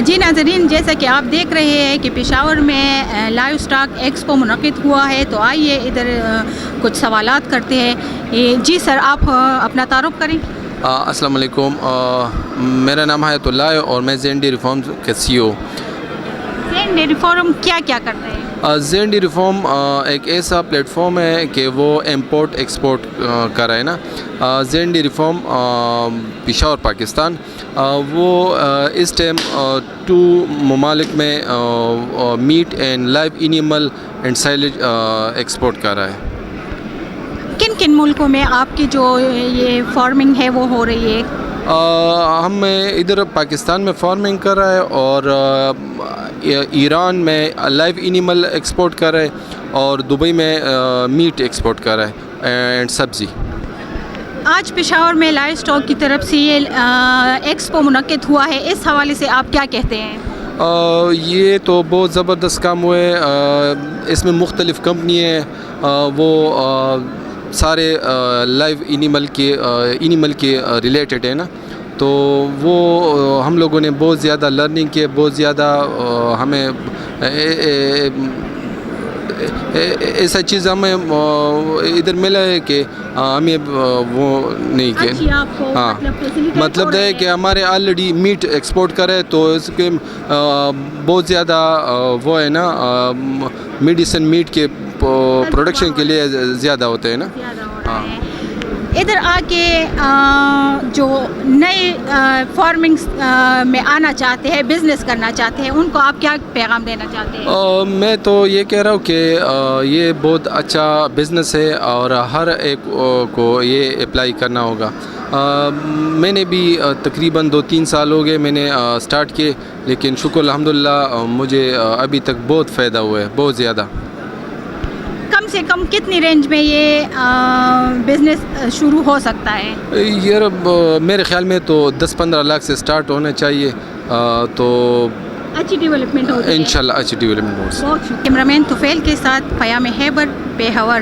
جی ناظرین، جیسا کہ آپ دیکھ رہے ہیں کہ پشاور میں لائیو اسٹاک ایکسپو منعقد ہوا ہے، تو آئیے ادھر کچھ سوالات کرتے ہیں۔ جی سر، آپ اپنا تعارف کریں۔ السلام علیکم، میرا نام حیات اللہ ہے اور میں زین ڈیری فارم کے CEO۔ زین ڈیری فارم کیا کرتے ہیں؟ زین ڈیری فارم ایک ایسا پلیٹ فارم ہے کہ وہ امپورٹ ایکسپورٹ کر رہا ہے نا۔ زین ڈیری فارم پشاور پاکستان وہ اس ٹائم 2 ممالک میں meat and live animal and silage export کر رہا ہے۔ کن ملکوں میں آپ کی جو یہ فارمنگ ہے وہ ہو رہی ہے؟ ہم ادھر پاکستان میں فارمنگ کر رہا ہے اور ایران میں لائیو اینیمل ایکسپورٹ کر رہا ہے اور دبئی میں میٹ ایکسپورٹ کر رہا ہے اینڈ سبزی۔ آج پشاور میں لائیو اسٹاک کی طرف سے یہ ایکسپو منعقد ہوا ہے، اس حوالے سے آپ کیا کہتے ہیں؟ یہ تو بہت زبردست کام ہوا ہے۔ اس میں مختلف کمپنی ہیں، وہ سارے لائیو اینیمل کے ریلیٹڈ ہے نا، تو وہ ہم لوگوں نے بہت زیادہ لرننگ کی، بہت زیادہ ہمیں ایسا چیز ہمیں ادھر ملا ہے کہ ہمیں وہ نہیں کہ ہاں مطلب ہے کہ ہمارے آلریڈی میٹ ایکسپورٹ کرے تو اس کے بہت زیادہ وہ ہے نا میڈیسن میٹ کے پروڈکشن کے لیے زیادہ ہوتے ہیں نا۔ ہاں، ادھر آ کے جو نئے فارمنگ میں آنا چاہتے ہیں، بزنس کرنا چاہتے ہیں، ان کو آپ کیا پیغام دینا چاہتے ہیں؟ میں تو یہ کہہ رہا ہوں کہ یہ بہت اچھا بزنس ہے اور ہر ایک کو یہ اپلائی کرنا ہوگا۔ میں نے بھی تقریباً 2-3 سال ہو گئے میں نے سٹارٹ کیے، لیکن شکر الحمدللہ مجھے ابھی تک بہت فائدہ ہوا ہے، بہت زیادہ۔ کم سے کم کتنی رینج میں یہ بزنس شروع ہو سکتا ہے؟ یار میرے خیال میں تو 10-15 لاکھ سے سٹارٹ ہونا چاہیے، تو اچھی ڈیولپمنٹ ہوگی انشاءاللہ اچھی ڈیولپمنٹ ہوگی۔ کیمرہ مین طفیل کے ساتھ پیام ہیبر، پشاور۔